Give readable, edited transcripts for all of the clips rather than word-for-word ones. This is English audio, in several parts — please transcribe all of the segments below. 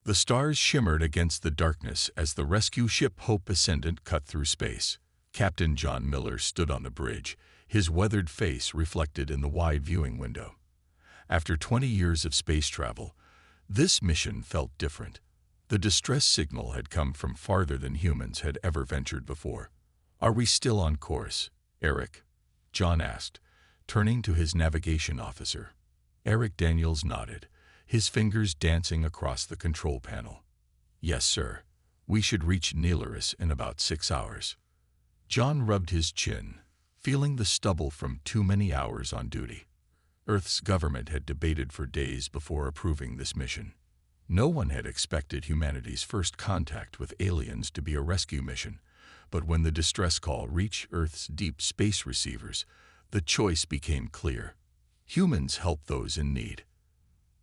The stars shimmered against the darkness as the rescue ship Hope Ascendant cut through space. Captain John Miller stood on the bridge, his weathered face reflected in the wide viewing window. After 20 years of space travel, this mission felt different. The distress signal had come from farther than humans had ever ventured before. "Are we still on course, Eric?" John asked, turning to his navigation officer. Eric Daniels nodded, his fingers dancing across the control panel. "Yes, sir. We should reach Narration in about 6 hours." John rubbed his chin, feeling the stubble from too many hours on duty. Earth's government had debated for days before approving this mission. No one had expected humanity's first contact with aliens to be a rescue mission, but when the distress call reached Earth's deep space receivers, the choice became clear. Humans help those in need.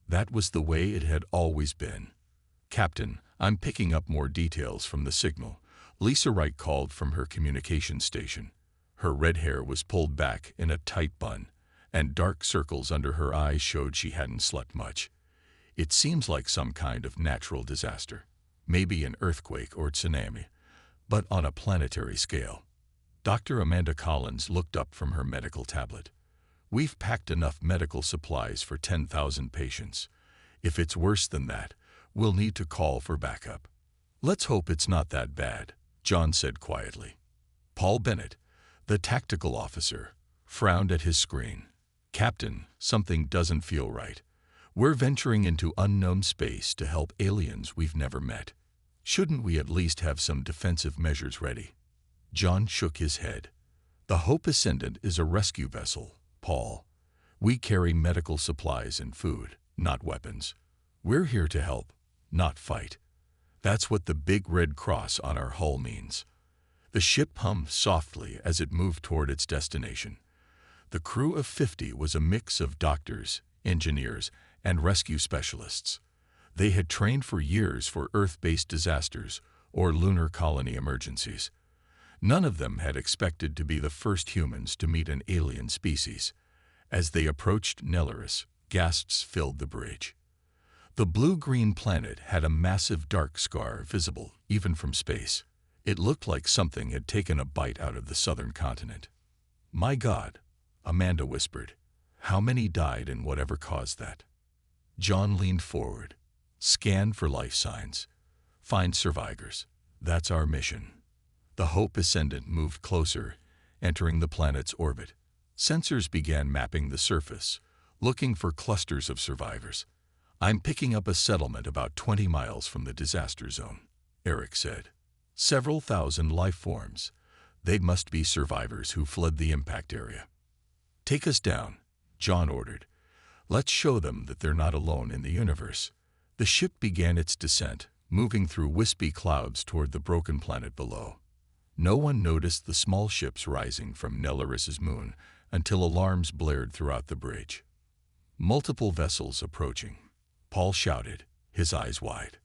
That was the way it had always been. "Captain, I'm picking up more details from the signal," Lisa Wright called from her communication station. Her red hair was pulled back in a tight bun, and dark circles under her eyes showed she hadn't slept much. "It seems like some kind of natural disaster, maybe an earthquake or tsunami, but on a planetary scale." Dr. Amanda Collins looked up from her medical tablet. "We've packed enough medical supplies for 10,000 patients. If it's worse than that, we'll need to call for backup." "Let's hope it's not that bad," John said quietly. Paul Bennett, the tactical officer, frowned at his screen. "Captain, something doesn't feel right. We're venturing into unknown space to help aliens we've never met. Shouldn't we at least have some defensive measures ready?" John shook his head. "The Hope Ascendant is a rescue vessel, Paul. We carry medical supplies and food, not weapons. We're here to help, not fight. That's what the big red cross on our hull means." The ship hummed softly as it moved toward its destination. The crew of 50 was a mix of doctors, engineers, and rescue specialists. They had trained for years for Earth-based disasters or lunar colony emergencies. None of them had expected to be the first humans to meet an alien species. As they approached Narration, gasps filled the bridge. The blue-green planet had a massive dark scar visible even from space. It looked like something had taken a bite out of the southern continent. "My God," Amanda whispered. "How many died and whatever caused that?" John leaned forward. "Scan for life signs. Find survivors. That's our mission." The Hope Ascendant moved closer, entering the planet's orbit. Sensors began mapping the surface, looking for clusters of survivors. "I'm picking up a settlement about 20 miles from the disaster zone," Eric said. "Several thousand life forms. They must be survivors who fled the impact area." "Take us down," John ordered. "Let's show them that they're not alone in the universe." The ship began its descent, moving through wispy clouds toward the broken planet below. No one noticed the small ships rising from Naration's moon until alarms blared throughout the bridge. "Multiple vessels approaching," Paul shouted, his eyes wide.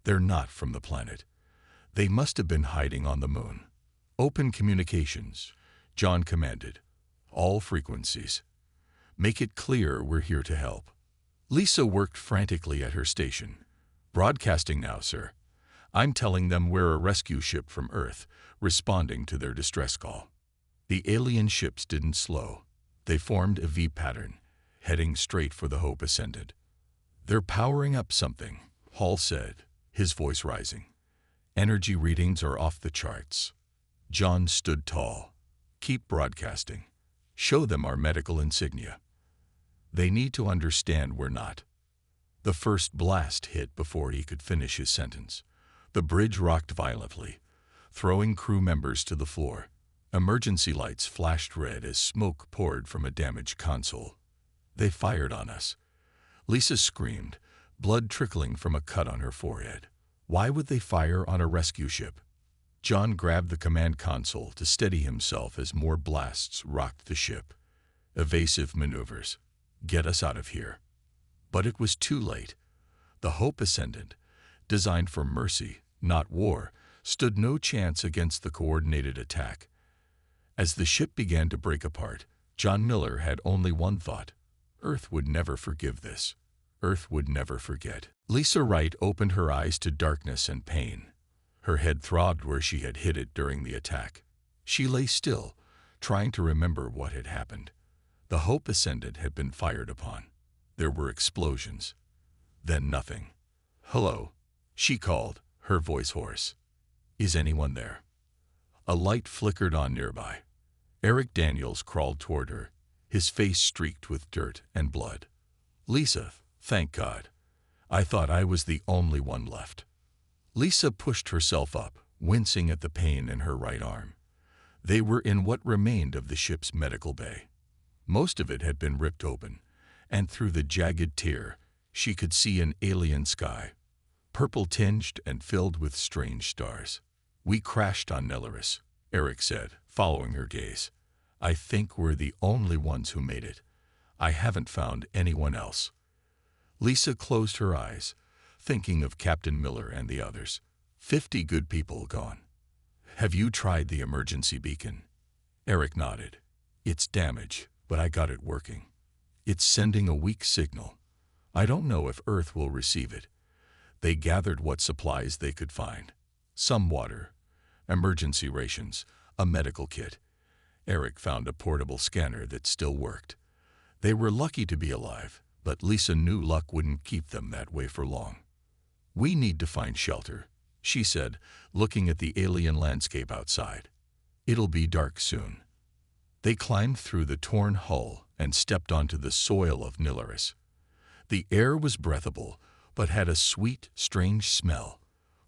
"They're not from the planet. They must have been hiding on the moon." "Open communications," John commanded. "All frequencies. Make it clear we're here to help." Lisa worked frantically at her station. "Broadcasting now, sir. I'm telling them we're a rescue ship from Earth, responding to their distress call." The alien ships didn't slow. They formed a V pattern, heading straight for the Hope Ascendant. "They're powering up something," Hall said, his voice rising. "Energy readings are off the charts." John stood tall. "Keep broadcasting. Show them our medical insignia. They need to understand we're not." The first blast hit before he could finish his sentence. The bridge rocked violently, throwing crew members to the floor. Emergency lights flashed red as smoke poured from a damaged console. "They fired on us," Lisa screamed, blood trickling from a cut on her forehead. "Why would they fire on a rescue ship?" John grabbed the command console to steady himself as more blasts rocked the ship. "Evasive maneuvers. Get us out of here." But it was too late. The Hope Ascendant, designed for mercy, not war, stood no chance against the coordinated attack. As the ship began to break apart, John Miller had only one thought: Earth would never forgive this. Earth would never forget. Lisa Wright opened her eyes to darkness and pain. Her head throbbed where she had hit it during the attack. She lay still, trying to remember what had happened. The Hope Ascendant had been fired upon. There were explosions. Then nothing. "Hello," she called, her voice hoarse. "Is anyone there?" A light flickered on nearby. Eric Daniels crawled toward her, his face streaked with dirt and blood. "Lisa, thank God. I thought I was the only one left." Lisa pushed herself up, wincing at the pain in her right arm. They were in what remained of the ship's medical bay. Most of it had been ripped open, and through the jagged tear, she could see an alien sky, purple-tinged and filled with strange stars. "We crashed on Narration," Eric said, following her gaze. "I think we're the only ones who made it. I haven't found anyone else." Lisa closed her eyes, thinking of Captain Miller and the others. 50 good people gone. "Have you tried the emergency beacon?" Eric nodded. "It's damaged, but I got it working. It's sending a weak signal. I don't know if Earth will receive it." They gathered what supplies they could find. Some water, emergency rations, a medical kit. Eric found a portable scanner that still worked. They were lucky to be alive, but Lisa knew luck wouldn't keep them that way for long. "We need to find shelter," she said, looking at the alien landscape outside. "It'll be dark soon." They climbed through the torn hull and stepped onto the soil of Narration. The air was breathable, but had a sweet, strange smell.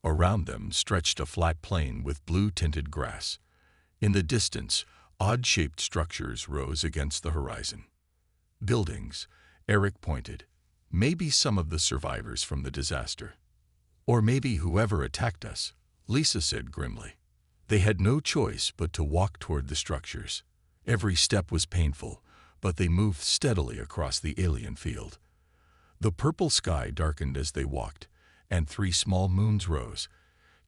Around them stretched a flat plain with blue-tinted grass. In the distance, odd-shaped structures rose against the horizon. "Buildings," Eric pointed. "Maybe some of the survivors from the disaster. Or maybe whoever attacked us," Lisa said grimly. They had no choice but to walk toward the structures. Every step was painful, but they moved steadily across the alien field. The purple sky darkened as they walked, and 3 small moons rose,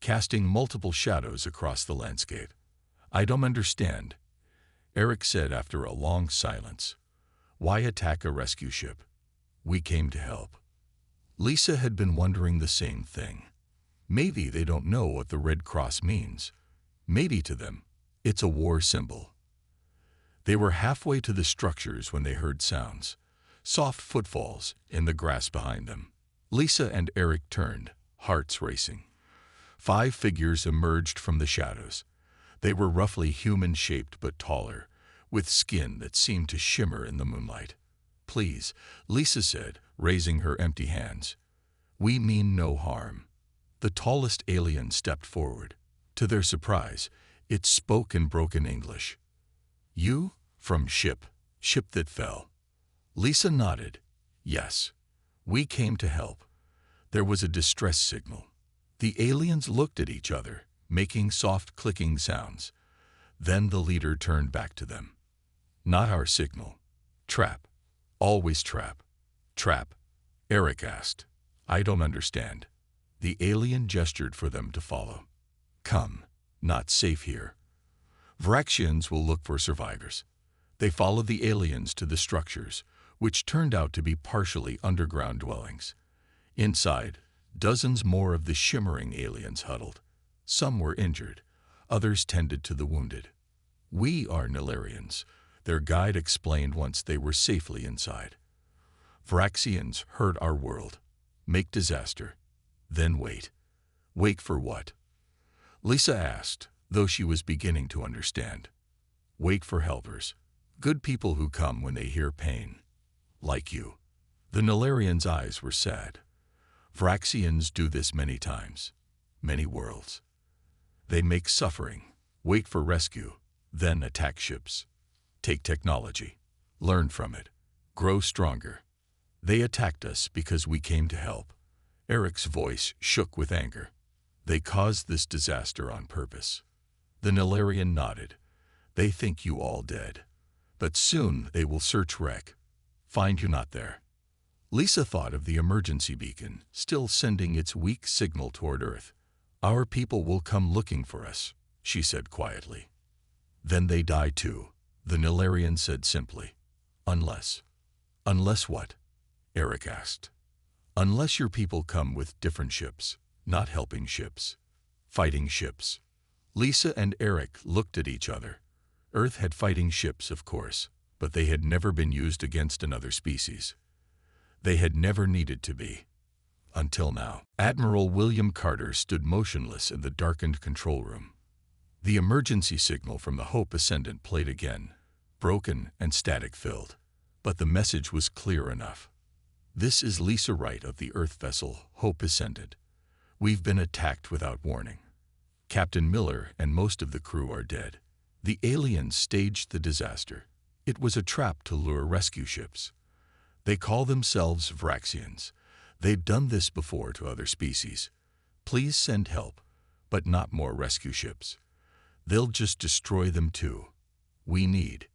casting multiple shadows across the landscape. "I don't understand," Eric said after a long silence. "Why attack a rescue ship? We came to help." Lisa had been wondering the same thing. Maybe they don't know what the Red Cross means. Maybe to them, it's a war symbol. They were halfway to the structures when they heard sounds. Soft footfalls in the grass behind them. Lisa and Eric turned, hearts racing. 5 figures emerged from the shadows. They were roughly human-shaped but taller, with skin that seemed to shimmer in the moonlight. "Please," Lisa said, raising her empty hands. "We mean no harm." The tallest alien stepped forward. To their surprise, it spoke in broken English. "You? From ship that fell." Lisa nodded. "Yes. We came to help." There was a distress signal. The aliens looked at each other, making soft clicking sounds. Then the leader turned back to them. "Not our signal. Trap. Always trap." "Trap?" Eric asked. "I don't understand." The alien gestured for them to follow. "Come. Not safe here. Vraxians will look for survivors." They followed the aliens to the structures, which turned out to be partially underground dwellings. Inside, dozens more of the shimmering aliens huddled. Some were injured, others tended to the wounded. "We are Narratians," their guide explained once they were safely inside. "Vraxians hurt our world, make disaster, then wait." "Wait for what?" Lisa asked, though she was beginning to understand. "Wait for helpers. Good people who come when they hear pain. Like you." The Narratians' eyes were sad. "Vraxians do this many times, many worlds. They make suffering, wait for rescue, then attack ships. Take technology, learn from it, grow stronger. They attacked us because we came to help." Eric's voice shook with anger. "They caused this disaster on purpose." The Narratian nodded. "They think you all dead. But soon they will search wreck, find you not there." Lisa thought of the emergency beacon, still sending its weak signal toward Earth. "Our people will come looking for us," she said quietly. "Then they die too," the Narratian said simply. "Unless." "Unless what?" Eric asked. Unless your people come with different ships, not helping ships, fighting ships. Lisa and Eric looked at each other. Earth had fighting ships, of course, but they had never been used against another species. They had never needed to be. Until now. Admiral William Carter stood motionless in the darkened control room. The emergency signal from the Hope Ascendant played again, broken and static-filled. But the message was clear enough. This is Lisa Wright of the Earth vessel Hope Ascendant. We've been attacked without warning. Captain Miller and most of the crew are dead. The aliens staged the disaster. It was a trap to lure rescue ships. They call themselves Vraxians. They've done this before to other species. Please send help, but not more rescue ships. They'll just destroy them too. We need.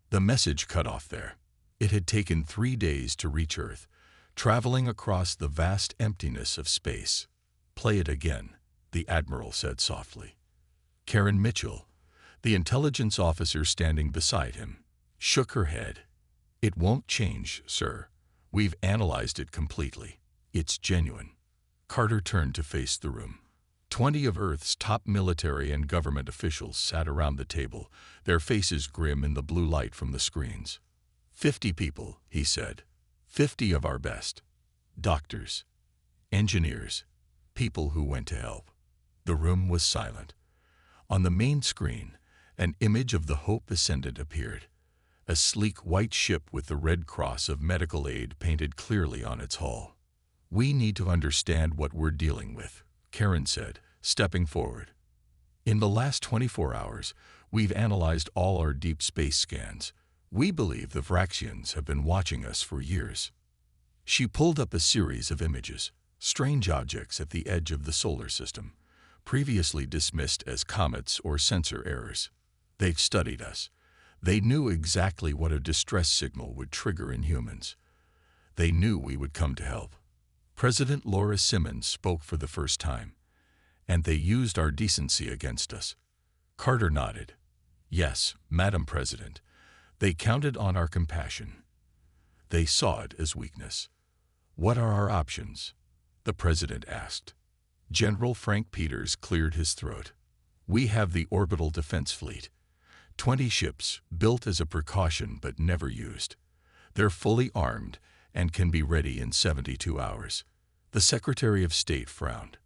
The message cut off there. It had taken 3 days to reach Earth, traveling across the vast emptiness of space. Play it again, the Admiral said softly. Karen Mitchell, the intelligence officer standing beside him, shook her head. It won't change, sir. We've analyzed it completely. It's genuine. Carter turned to face the room. 20 of Earth's top military and government officials sat around the table, their faces grim in the blue light from the screens. 50 people, he said. 50 of our best. Doctors, engineers, people who went to help. The room was silent. On the main screen, an image of the Hope Ascendant appeared. A sleek white ship with the Red Cross of medical aid painted clearly on its hull. We need to understand what we're dealing with, Karen said, stepping forward. In the last 24 hours, we've analyzed all our deep space scans. We believe the Vraxians have been watching us for years. She pulled up a series of images, strange objects at the edge of the solar system, previously dismissed as comets or sensor errors. They've studied us. They knew exactly what a distress signal would trigger in humans. They knew we would come to help. President Laura Simmons spoke for the first time, and they used our decency against us. Carter nodded. Yes, Madam President. They counted on our compassion. They saw it as weakness. What are our options? The President asked. General Frank Peters cleared his throat. We have the Orbital Defense Fleet. 20 ships, built as a precaution but never used. They're fully armed and can be ready in 72 hours. The Secretary of State frowned.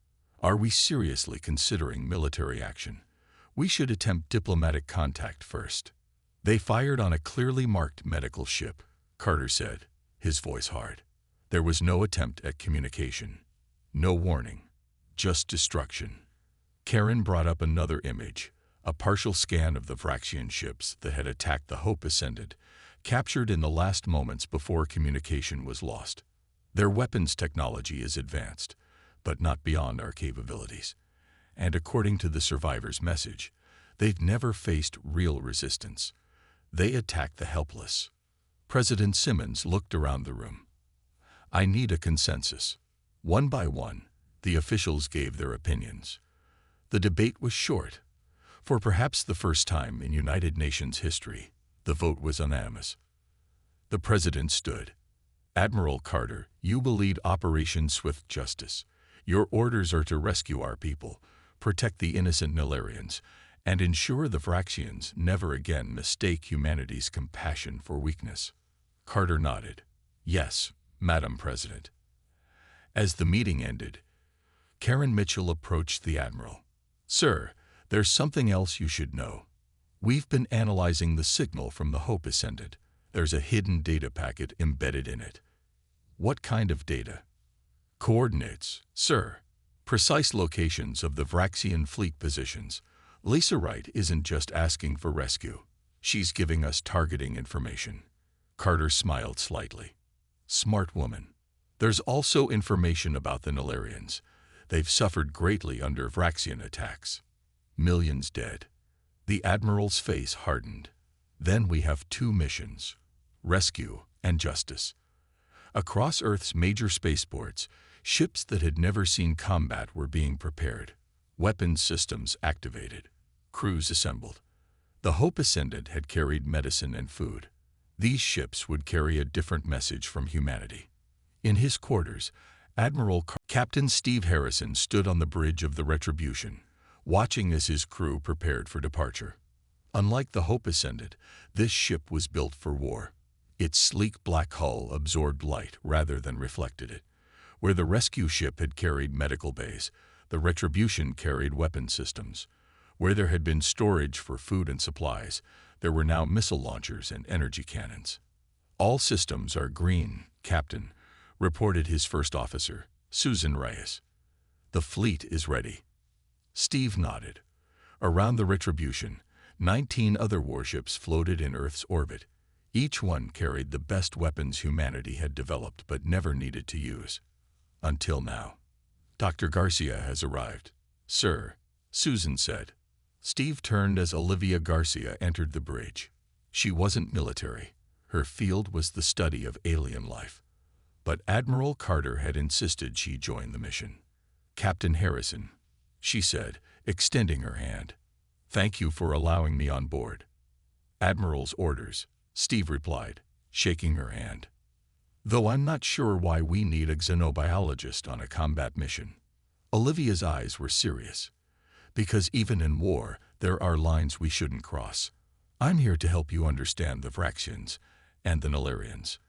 Are we seriously considering military action? We should attempt diplomatic contact first. They fired on a clearly marked medical ship, Carter said, his voice hard. There was no attempt at communication. No warning. Just destruction. Karen brought up another image, a partial scan of the Vraxian ships that had attacked the Hope Ascendant, captured in the last moments before communication was lost. Their weapons technology is advanced, but not beyond our capabilities. And according to the survivor's message, they've never faced real resistance. They attack the helpless. President Simmons looked around the room. I need a consensus. One by one, the officials gave their opinions. The debate was short. For perhaps the first time in United Nations history, the vote was unanimous. The President stood. Admiral Carter, you will lead Operation Swift Justice. Your orders are to rescue our people, protect the innocent Nilarians, and ensure the Vraxians never again mistake humanity's compassion for weakness. Carter nodded. Yes, Madam President. As the meeting ended, Karen Mitchell approached the Admiral. Sir, there's something else you should know. We've been analyzing the signal from the Hope Ascendant. There's a hidden data packet embedded in it. What kind of data? Coordinates, sir. Precise locations of the Vraxian fleet positions. Lisa Wright isn't just asking for rescue. She's giving us targeting information. Carter smiled slightly. Smart woman. There's also information about the Nilarians. They've suffered greatly under Vraxian attacks. Millions dead. The Admiral's face hardened. Then we have 2 missions, rescue and justice. Across Earth's major spaceports, ships that had never seen combat were being prepared, weapons systems activated, crews assembled. The Hope Ascendant had carried medicine and food. These ships would carry a different message from humanity. In his quarters, Captain Steve Harrison stood on the bridge of the Retribution, watching as his crew prepared for departure. Unlike the Hope Ascendant, this ship was built for war. Its sleek black hull absorbed light rather than reflected it. Where the rescue ship had carried medical bays, the Retribution carried weapon systems. Where there had been storage for food and supplies, there were now missile launchers and energy cannons. "All systems are green, Captain," reported his first officer, Susan Reyes. "The fleet is ready." Steve nodded. Around the Retribution, 19 other warships floated in Earth's orbit. Each one carried the best weapons humanity had developed but never needed to use. Until now. "Dr. Garcia has arrived, sir," Susan said. Steve turned as Olivia Garcia entered the bridge. She wasn't military. Her field was the study of alien life. But Admiral Carter had insisted she join the mission. "Captain Harrison," she said, extending her hand. "Thank you for allowing me on board." "Admiral's orders," Steve replied, shaking her hand. "Though I'm not sure why we need a xenobiologist on a combat mission." Olivia's eyes were serious. "Because even in war, there are lines we shouldn't cross. I'm here to help you understand the Vraxians and the Nilarians.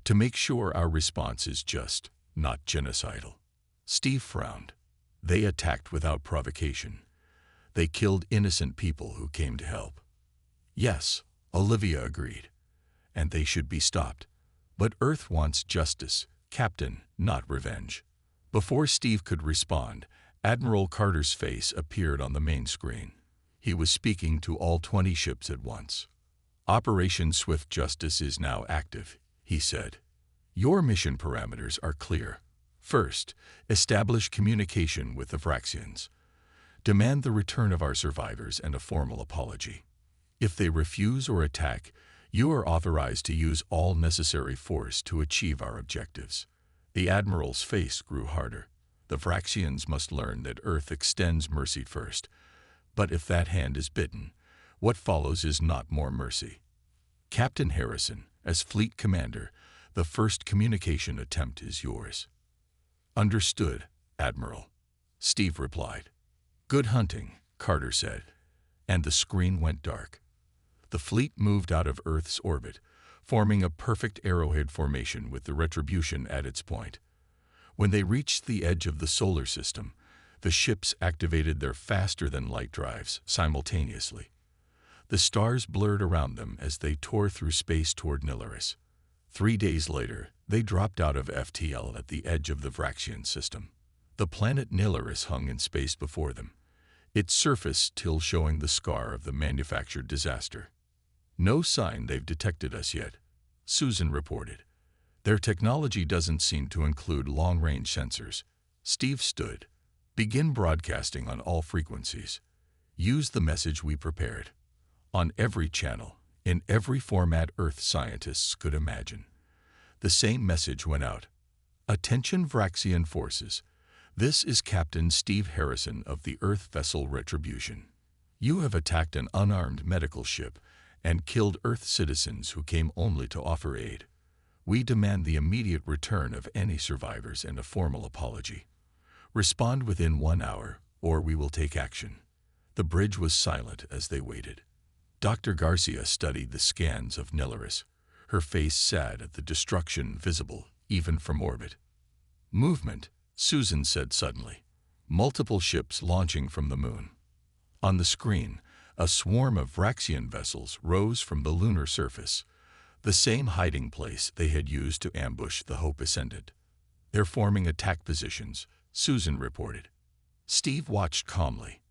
To make sure our response is just, not genocidal." Steve frowned. "They attacked without provocation. They killed innocent people who came to help." "Yes," Olivia agreed. "And they should be stopped. But Earth wants justice, Captain, not revenge." Before Steve could respond, Admiral Carter's face appeared on the main screen. He was speaking to all 20 ships at once. "Operation Swift Justice is now active," he said. "Your mission parameters are clear. First, establish communication with the Vraxians. Demand the return of our survivors and a formal apology. If they refuse or attack, you are authorized to use all necessary force to achieve our objectives." The Admiral's face grew harder. "The Vraxians must learn that Earth extends mercy first. But if that hand is bitten, what follows is not more mercy. Captain Harrison, as fleet commander, the first communication attempt is yours." "Understood, Admiral," Steve replied. "Good hunting," Carter said, and the screen went dark. The fleet moved out of Earth's orbit, forming a perfect arrowhead formation with the Retribution at its point. When they reached the edge of the solar system, the ships activated their faster-than-light drives simultaneously. The stars blurred around them as they tore through space toward Nilaris. 3 days later, they dropped out of FTL at the edge of the Vraxian system. The planet Nilaris hung in space before them, its surface still showing the scar of the manufactured disaster. "No sign they've detected us yet," Susan reported. "Their technology doesn't seem to include long-range sensors." Steve stood. "Begin broadcasting on all frequencies. Use the message we prepared. On every channel, in every format Earth scientists could imagine." The same message went out. "Attention Vraxian forces. This is Captain Steve Harrison of the Earth vessel Retribution. You have attacked an unarmed medical ship and killed Earth citizens who came only to offer aid. We demand the immediate return of any survivors and a formal apology. Respond within 1 hour, or we will take action." The bridge was silent as they waited. Dr. Garcia studied the scans of Nilaris, her face sad at the destruction visible even from orbit. "Movement," Susan said suddenly. "Multiple ships launching from the moon." On the screen, a swarm of Vraxian vessels rose from the lunar surface, the same hiding place they had used to ambush the Hope Ascendant. "They're forming attack positions," Susan reported. Steve watched calmly.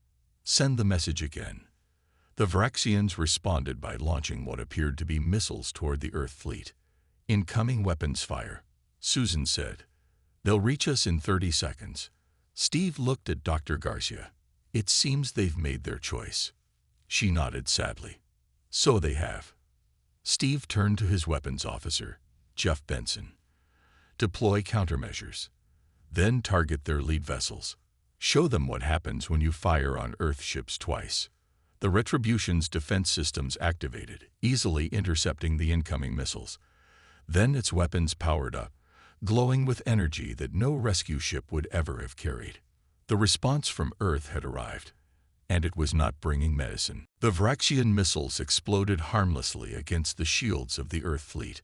"Send the message again." The Vraxians responded by launching what appeared to be missiles toward the Earth fleet. "Incoming weapons fire," Susan said. "They'll reach us in 30 seconds. Steve looked at Dr. Garcia. "It seems they've made their choice." She nodded sadly. "So they have." Steve turned to his weapons officer, Jeff Benson. "Deploy countermeasures. Then target their lead vessels. Show them what happens when you fire on Earth ships twice." The Retribution's defense systems activated, easily intercepting the incoming missiles. Then its weapons powered up, glowing with energy that no rescue ship would ever have carried. The response from Earth had arrived, and it was not bringing medicine. The Vraxian missiles exploded harmlessly against the shields of the Earth fleet.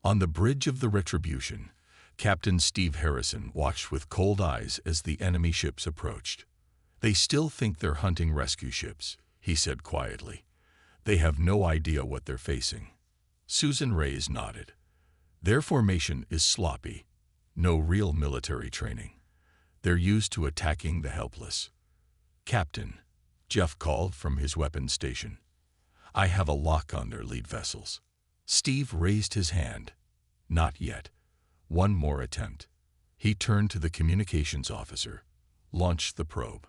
On the bridge of the Retribution, Captain Steve Harrison watched with cold eyes as the enemy ships approached. "They still think they're hunting rescue ships," he said quietly. "They have no idea what they're facing." Susan Reyes nodded. "Their formation is sloppy. No real military training. They're used to attacking the helpless." "Captain," Jeff called from his weapons station, "I have a lock on their lead vessels." Steve raised his hand. "Not yet. One more attempt." He turned to the communications officer. "Launch the probe."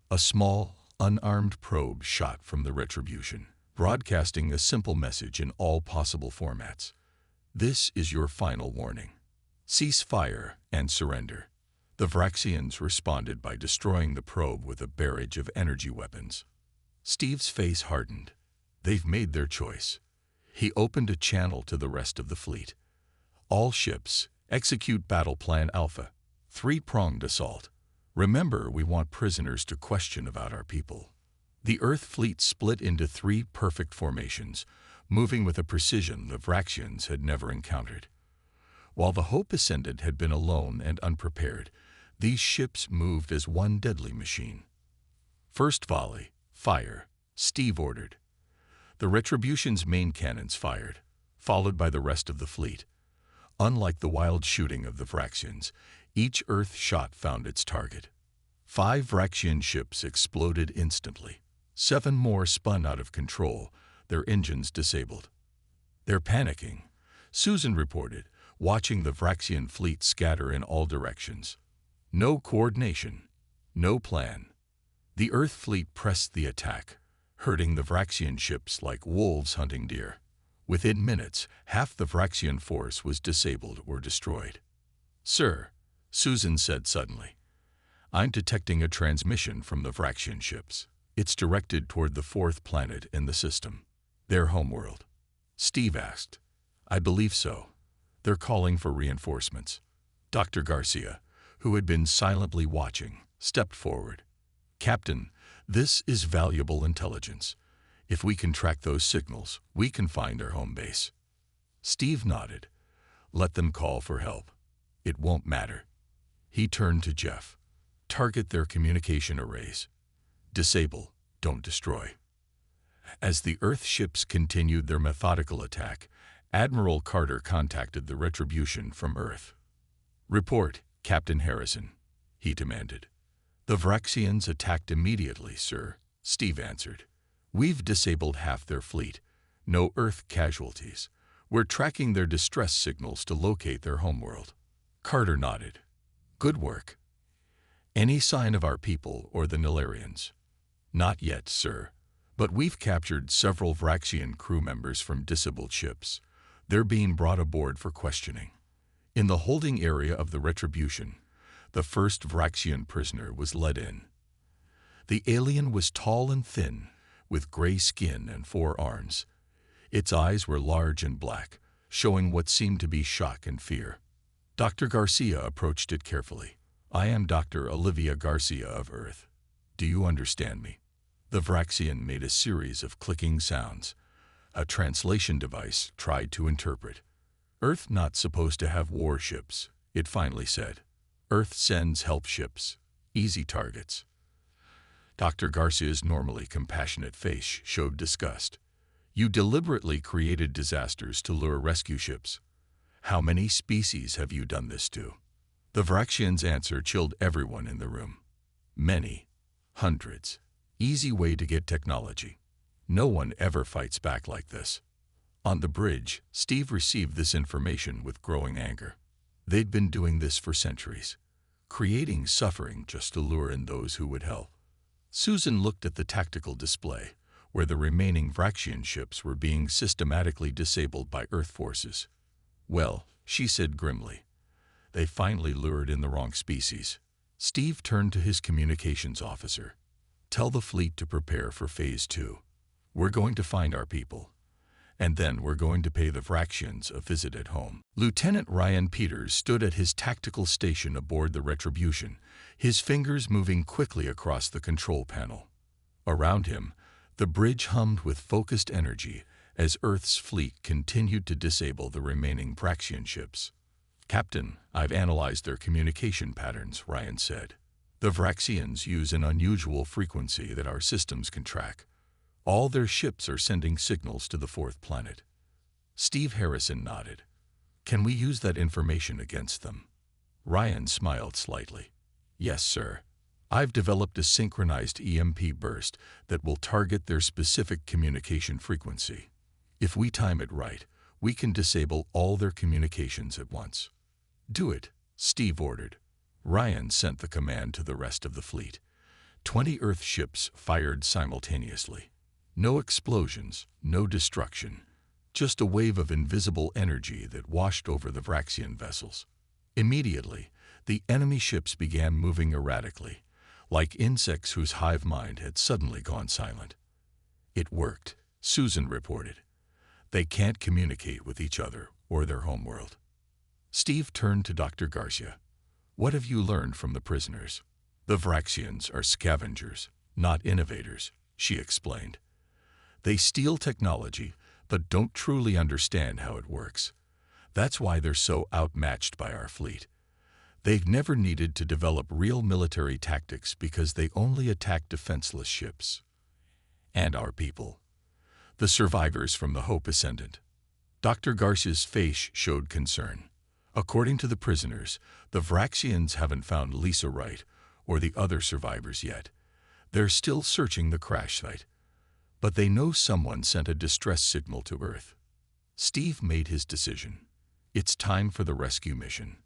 A small, unarmed probe shot from the Retribution, broadcasting a simple message in all possible formats. "This is your final warning. Cease fire and surrender." The Vraxians responded by destroying the probe with a barrage of energy weapons. Steve's face hardened. They've made their choice. He opened a channel to the rest of the fleet. "All ships, execute Battle Plan Alpha. Three-pronged assault. Remember, we want prisoners to question about our people." The Earth fleet split into three perfect formations, moving with a precision the Vraxians had never encountered. While the Hope Ascendant had been alone and unprepared, these ships moved as one deadly machine. "First volley, fire," Steve ordered. The Retribution's main cannons fired, followed by the rest of the fleet. Unlike the wild shooting of the Vraxians, each Earth shot found its target. 5 Vraxian ships exploded instantly. 7 more spun out of control, their engines disabled. "They're panicking," Susan reported, watching the Vraxian fleet scatter in all directions. No coordination, no plan. The Earth fleet pressed the attack, herding the Vraxian ships like wolves hunting deer. Within minutes, half the Vraxian force was disabled or destroyed. "Sir," Susan said suddenly, "I'm detecting a transmission from the Vraxian ships. It's directed toward the 4th planet in the system. Their homeworld." Steve asked. "I believe so. They're calling for reinforcements." Dr. Garcia, who had been silently watching, stepped forward. "Captain, this is valuable intelligence. If we can track those signals, we can find our home base." Steve nodded. "Let them call for help. It won't matter." He turned to Jeff. "Target their communication arrays. Disable, don't destroy." As the Earth ships continued their methodical attack, Admiral Carter contacted the Retribution from Earth. "Report, Captain Harrison," he demanded. "The Vraxians attacked immediately, sir," Steve answered. "We've disabled half their fleet. No Earth casualties. We're tracking their distress signals to locate their homeworld." Carter nodded. "Good work. Any sign of our people or the Nilarians?" "Not yet, sir. But we've captured several Vraxian crew members from disabled ships. They're being brought aboard for questioning." In the holding area of the Retribution, the first Vraxian prisoner was led in. The alien was tall and thin, with gray skin and 4 arms. Its eyes were large and black, showing what seemed to be shock and fear. Dr. Garcia approached it carefully. "I am Dr. Olivia Garcia of Earth. Do you understand me?" The Vraxian made a series of clicking sounds. A translation device tried to interpret. "Earth not supposed to have warships," it finally said. "Earth sends help ships. Easy targets." Dr. Garcia's normally compassionate face showed disgust. "You deliberately created disasters to lure rescue ships. How many species have you done this to?" The Vraxian's answer chilled everyone in the room. "Many. Hundreds. Easy way to get technology. No one ever fights back like this." On the bridge, Steve received this information with growing anger. They'd been doing this for centuries, creating suffering just to lure in those who would help. Susan looked at the tactical display, where the remaining Vraxian ships were being systematically disabled by Earth forces. "Well," she said grimly, "they finally lured in the wrong species." Steve turned to his communications officer. "Tell the fleet to prepare for Phase 2. We're going to find our people. And then we're going to pay the Vraxians a visit at home. Lieutenant Ryan Peters stood at his tactical station aboard the Retribution, his fingers moving quickly across the control panel. Around him, the bridge hummed with focused energy as Earth's fleet continued to disable the remaining Vraxian ships. "Captain, I've analyzed their communication patterns," Ryan said. "The Vraxians use an unusual frequency that our systems can track. All their ships are sending signals to the fourth planet." Steve Harrison nodded. "Can we use that information against them?" Ryan smiled slightly. "Yes, sir. I've developed a synchronized EMP burst that will target their specific communication frequency. If we time it right, we can disable all their communications at once." "Do it," Steve ordered. Ryan sent the command to the rest of the fleet. 20 Earth ships fired simultaneously. No explosions, no destruction, just a wave of invisible energy that washed over the Vraxian vessels. Immediately, the enemy ships began moving erratically, like insects whose hive mind had suddenly gone silent. "It worked," Susan reported. "They can't communicate with each other or their homeworld." Steve turned to Dr. Garcia. "What have you learned from the prisoners?" "The Vraxians are scavengers, not innovators," she explained. "They steal technology, but don't truly understand how it works. That's why they're so outmatched by our fleet. They've never needed to develop real military tactics because they only attack defenseless ships. And our people. The survivors from the Hope Ascendant." Dr. Garcia's face showed concern. "According to the prisoners, the Vraxians haven't found Lisa Wright or the other survivors yet. They're still searching the crash site. But they know someone sent a distress signal to Earth." Steve made his decision. "It's time for the rescue mission.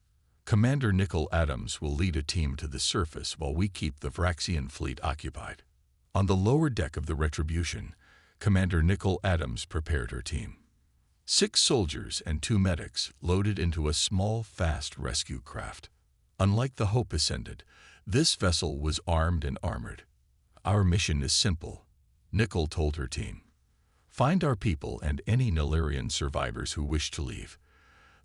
Commander Nicol Adams will lead a team to the surface while we keep the Vraxian fleet occupied." On the lower deck of the Retribution, Commander Nicol Adams prepared her team. 6 soldiers and 2 medics loaded into a small, fast rescue craft. Unlike the Hope Ascendant, this vessel was armed and armored. "Our mission is simple," Nicol told her team. "Find our people and any Nilarian survivors who wish to leave.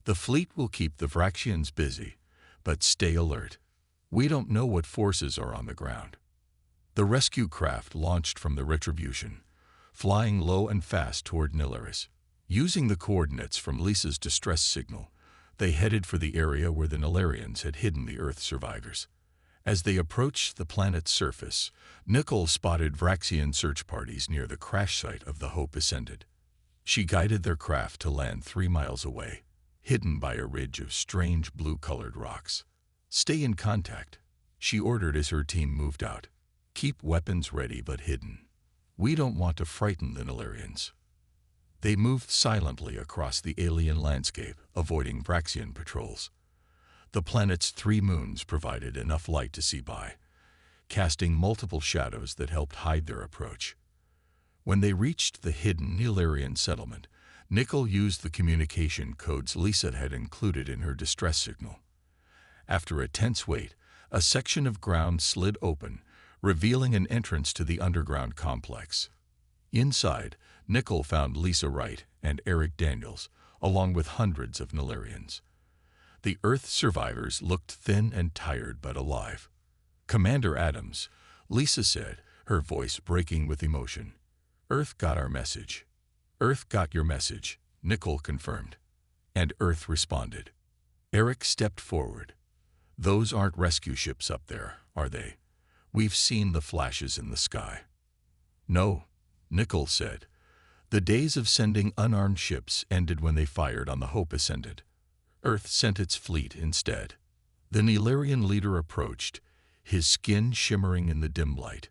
The fleet will keep the Vraxians busy, but stay alert. We don't know what forces are on the ground." The rescue craft launched from the Retribution, flying low and fast toward Nilaris. Using the coordinates from Lisa's distress signal, they headed for the area where the Nilarians had hidden the Earth survivors. As they approached the planet's surface, Nicol spotted Vraxian search parties near the crash site of the Hope Ascendant. She guided their craft to land 3 miles away, hidden by a ridge of strange blue-colored rocks. "Stay in contact," she ordered as her team moved out. "Keep weapons ready but hidden. We don't want to frighten the Nilarians." They moved silently across the alien landscape, avoiding Vraxian patrols. The planet's 3 moons provided enough light to see by, casting multiple shadows that helped hide their approach. When they reached the hidden Nilarian settlement, Nicol used the communication codes Lisa had included in her distress signal. After a tense wait, a section of ground slid open, revealing an entrance to the underground complex. Inside, Nicol found Lisa Wright and Eric Daniels, along with hundreds of Nilarians. The Earth survivors looked thin and tired but alive. "Commander Adams," Lisa said, her voice breaking with emotion. "Earth got our message." "Earth got your message," Nicol confirmed. And Earth responded. Eric stepped forward. "Those aren't rescue ships up there, are they? We've seen the flashes in the sky." "No," Nicol said. "The days of sending unarmed ships ended when they fired on the Hope Ascendant. Earth sent its fleet instead." The Nilarian leader approached, his skin shimmering in the dim light.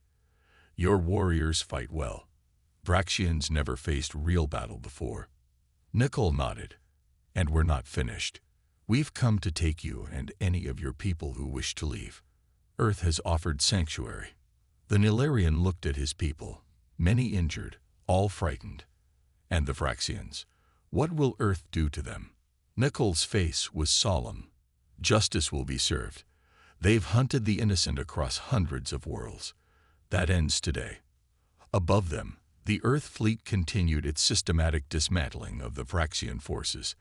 "Your warriors fight well. Vraxians never faced real battle before." Nicol nodded. "And we're not finished. We've come to take you and any of your people who wish to leave. Earth has offered sanctuary." The Nilarian looked at his people, many injured, all frightened. "And the Vraxians, what will Earth do to them?" Nicol's face was solemn. "Justice will be served. They've hunted the innocent across hundreds of worlds. That ends today. Above them, The Earth fleet continued its systematic dismantling of the Vraxian forces.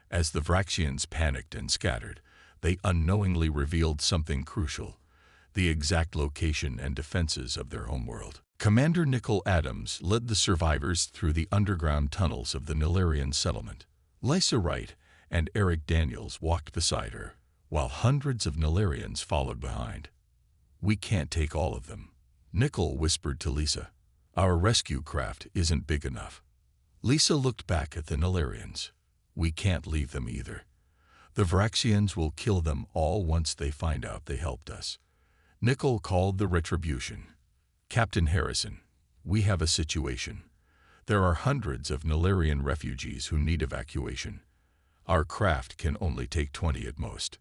As the Vraxians panicked and scattered, they unknowingly revealed something crucial: the exact location and defenses of their homeworld. Commander Nicol Adams led the survivors through the underground tunnels of the Nilarian settlement. Lysa Wright and Eric Daniels walked beside her, while hundreds of Nilarians followed behind. "We can't take all of them," Nicol whispered to Lisa. "Our rescue craft isn't big enough." Lisa looked back at the Nilarians. "We can't leave them either. The Vraxians will kill them all once they find out they helped us." Nicol called the retribution. "Captain Harrison, we have a situation. There are hundreds of Nilarian refugees who need evacuation. Our craft can only take 20 at most."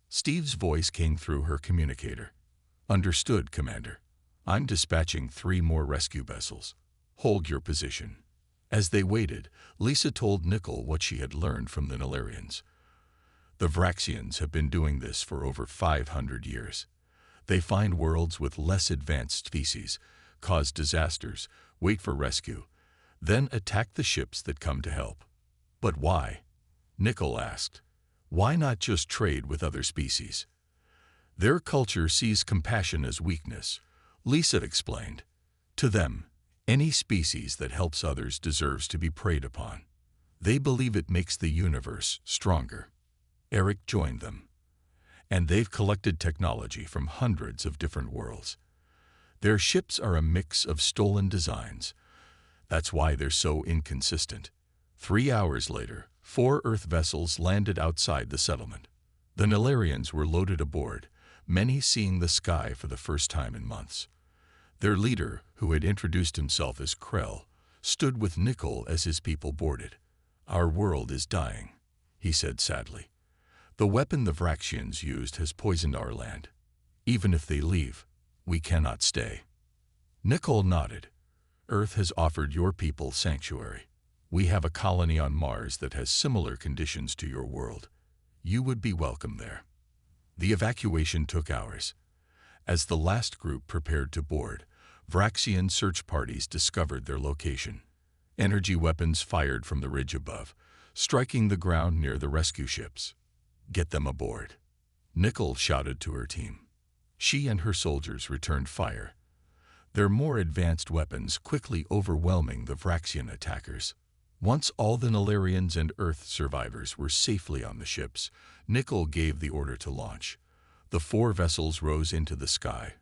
Steve's voice came through her communicator. "Understood, Commander. I'm dispatching 3 more rescue vessels. Hold your position." As they waited, Lisa told Nicol what she had learned from the Nilarians. The Vraxians have been doing this for over 500 years. They find worlds with less advanced species, cause disasters, wait for rescue, then attack the ships that come to help. "But why?" Nicol asked. "Why not just trade with other species?" "Their culture sees compassion as weakness," Lisa explained. "To them, any species that helps others deserves to be preyed upon. They believe it makes the universe stronger." Eric joined them. "And they've collected technology from hundreds of different worlds. Their ships are a mix of stolen designs. That's why they're so inconsistent." 3 hours later, 4 Earth vessels landed outside the settlement. The Nilarians were loaded aboard, many seeing the sky for the first time in months. Their leader, who had introduced himself as Krell, stood with Nicol as his people boarded. "Our world is dying," he said sadly. "The weapon the Vraxians used has poisoned our land. Even if they leave, we cannot stay." Nicol nodded. "Earth has offered your people sanctuary. We have a colony on Mars that has similar conditions to your world. You would be welcome there." The evacuation took hours. As the last group prepared to board, Vraxian search parties discovered their location. Energy weapons fired from the ridge above, striking the ground near the rescue ships. "Get them aboard," Nicol shouted to her team. She and her soldiers returned fire, their more advanced weapons quickly overwhelming the Vraxian attackers. Once all the Nilarians and Earth survivors were safely on the ships, Nicol gave the order to launch. The 4 vessels rose into the sky,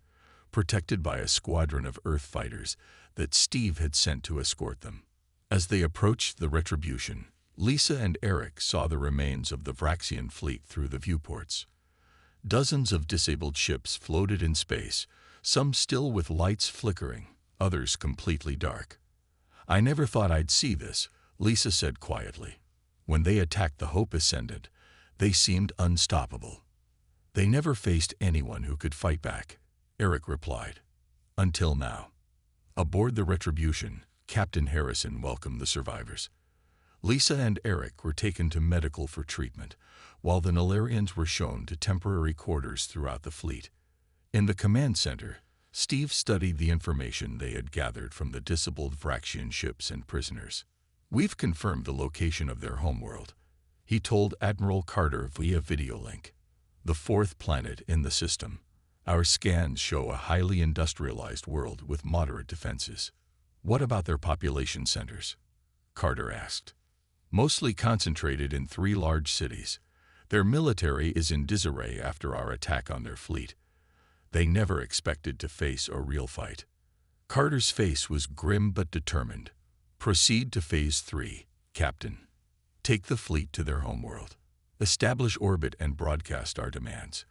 protected by a squadron of Earth fighters that Steve had sent to escort them. As they approached the retribution, Lisa and Eric saw the remains of the Vraxian fleet through the viewports. Dozens of disabled ships floated in space, some still with lights flickering, others completely dark. "I never thought I'd see this," Lisa said quietly. "When they attacked the Hope Ascendant, they seemed unstoppable." "They never faced anyone who could fight back," Eric replied. "Until now." Aboard the Retribution, Captain Harrison welcomed the survivors. Lisa and Eric were taken to medical for treatment, while the Nilarians were shown to temporary quarters throughout the fleet. In the command center, Steve studied the information they had gathered from the disabled Vraxian ships and prisoners. "We've confirmed the location of their homeworld," he told Admiral Carter via video link. "The 4th planet in the system. Our scans show a highly industrialized world with moderate defenses." "What about their population centers?" Carter asked. "Mostly concentrated in 3 large cities. Their military is in disarray after our attack on their fleet. They never expected to face a real fight." Carter's face was grim but determined. "Proceed to Phase 3, Captain. Take the fleet to their homeworld. Establish orbit and broadcast our demands.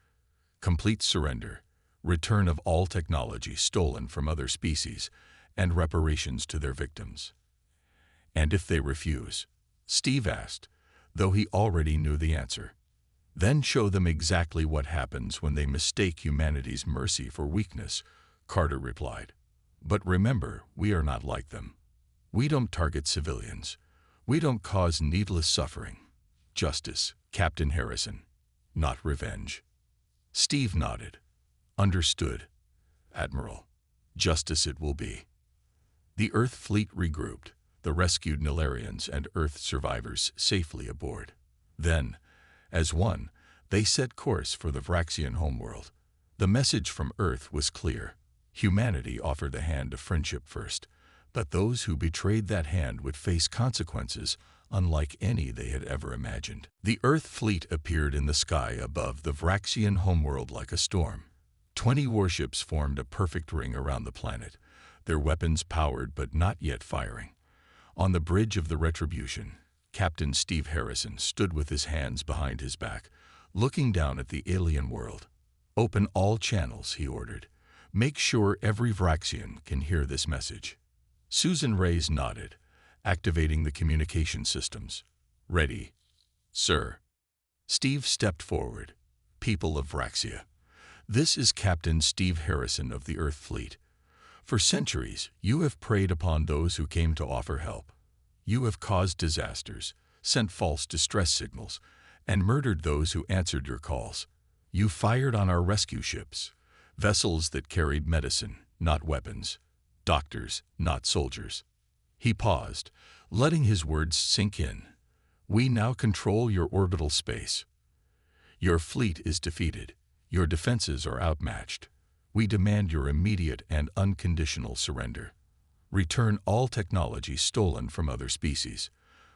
Complete surrender, return of all technology stolen from other species, and reparations to their victims." "And if they refuse?" Steve asked, though he already knew the answer. "Then show them exactly what happens when they mistake humanity's mercy for weakness," Carter replied. "But remember, we are not like them. We don't target civilians. We don't cause needless suffering. Justice, Captain Harrison, not revenge." Steve nodded. "Understood, Admiral. Justice it will be." The Earth fleet regrouped, the rescued Nilarians and Earth survivors safely aboard. Then, as one, they set course for the Vraxian homeworld. The message from Earth was clear. Humanity offered a hand of friendship first, but those who betrayed that hand would face consequences unlike any they had ever imagined. The Earth fleet appeared in the sky above the Vraxian homeworld like a storm. 20 warships formed a perfect ring around the planet, their weapons powered but not yet firing. On the bridge of the Retribution, Captain Steve Harrison stood with his hands behind his back, looking down at the alien world. "Open all channels," he ordered. "Make sure every Vraxian can hear this message." Susan Reyes nodded, activating the communication systems. "Ready, sir." Steve stepped forward. "People of Vraxia, this is Captain Steve Harrison of the Earth Fleet. For centuries, you have preyed upon those who came to offer help. You have caused disasters, sent false distress signals, and murdered those who answered your calls. You fired on our rescue ships, vessels that carried medicine, not weapons, doctors, not soldiers." He paused, letting his words sink in. "We now control your orbital space. Your fleet is defeated. Your defenses are outmatched. We demand your immediate and unconditional surrender. Return all technology stolen from other species.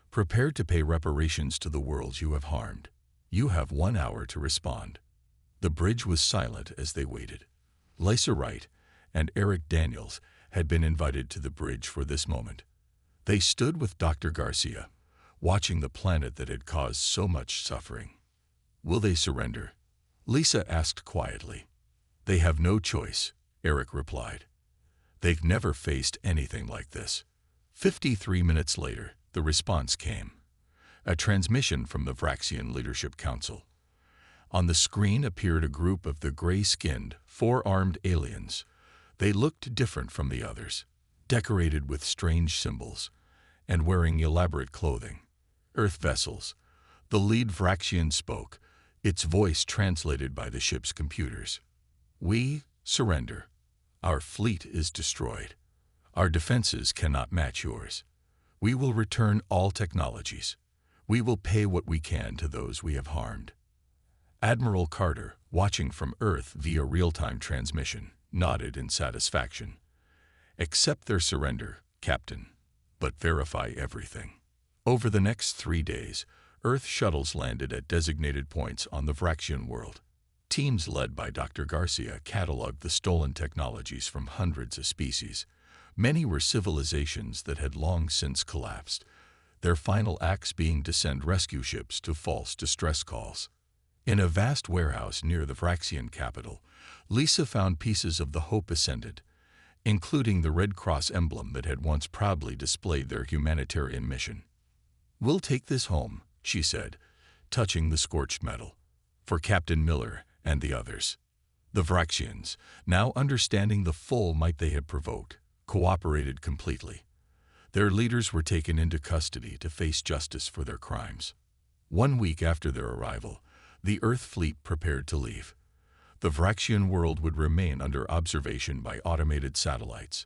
Prepare to pay reparations to the worlds you have harmed. You have 1 hour to respond." The bridge was silent as they waited. Lisa Wright and Eric Daniels had been invited to the bridge for this moment. They stood with Dr. Garcia, watching the planet that had caused so much suffering. "Will they surrender?" Lisa asked quietly. "They have no choice," Eric replied. "They've never faced anything like this." 53 minutes later, the response came. A transmission from the Vraxian Leadership Council. On the screen appeared a group of the gray-skinned, four-armed aliens. They looked different from the others, decorated with strange symbols, and wearing elaborate clothing. "Earth vessels." The lead Vraxian spoke, its voice translated by the ship's computers. "We surrender. Our fleet is destroyed. Our defenses cannot match yours. We will return all technologies. We will pay what we can to those we have harmed." Admiral Carter, watching from Earth via real-time transmission, nodded in satisfaction. "Accept their surrender, Captain, but verify everything." Over the next 3 days, Earth shuttles landed at designated points on the Vraxian world. Teams led by Dr. Garcia cataloged the stolen technologies from hundreds of species. Many were civilizations that had long since collapsed, their final acts being to send rescue ships to false distress calls. In a vast warehouse near the Vraxian capital, Lisa found pieces of the Hope Ascendant, including the Red Cross emblem that had once proudly displayed their humanitarian mission. "We'll take this home," she said, touching the scorched metal, "for Captain Miller and the others." The Vraxians, now understanding the full might they had provoked, cooperated completely. Their leaders were taken into custody to face justice for their crimes. 1 week after their arrival, the Earth fleet prepared to leave. The Vraxian world would remain under observation by automated satellites.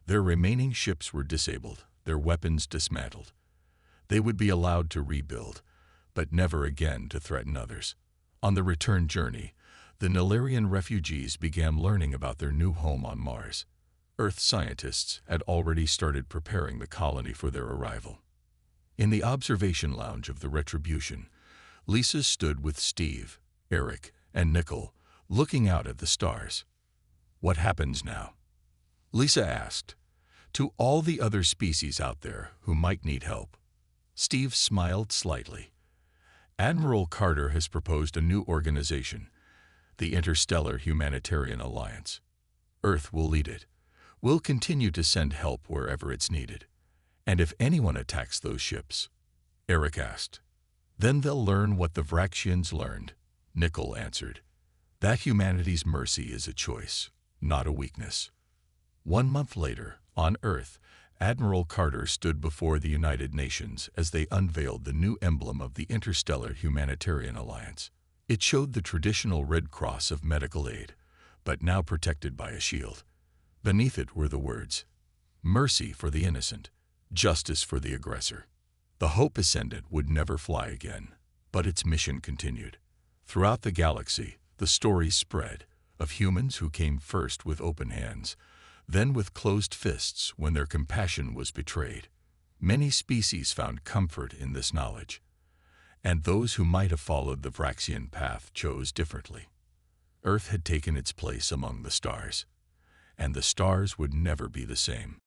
Their remaining ships were disabled, their weapons dismantled. They would be allowed to rebuild, but never again to threaten others. On the return journey, the Nilarian refugees began learning about their new home on Mars. Earth scientists had already started preparing the colony for their arrival. In the observation lounge of the Retribution, Lisa stood with Steve, Eric, and Nickel, looking out at the stars. "What happens now?" Lisa asked. "To all the other species out there who might need help." Steve smiled slightly. "Admiral Carter has proposed a new organization, the Interstellar Humanitarian Alliance. Earth will lead it. We'll continue to send help wherever it's needed. And if anyone attacks those ships," Eric asked. "Then they'll learn what the Vraxians learned," Nickel answered. "That humanity's mercy is a choice, not a weakness." 1 month later, on Earth, Admiral Carter stood before the United Nations as they unveiled the new emblem of the Interstellar Humanitarian Alliance. It showed the traditional Red Cross of medical aid, but now protected by a shield. Beneath it were the words, mercy for the innocent, justice for the aggressor. The Hope Ascendant would never fly again, but its mission continued. Throughout the galaxy, the stories spread of humans who came first with open hands, then with closed fists when their compassion was betrayed. Many species found comfort in this knowledge, and those who might have followed the Vraxian path chose differently. Earth had taken its place among the stars, and the stars would never be the same.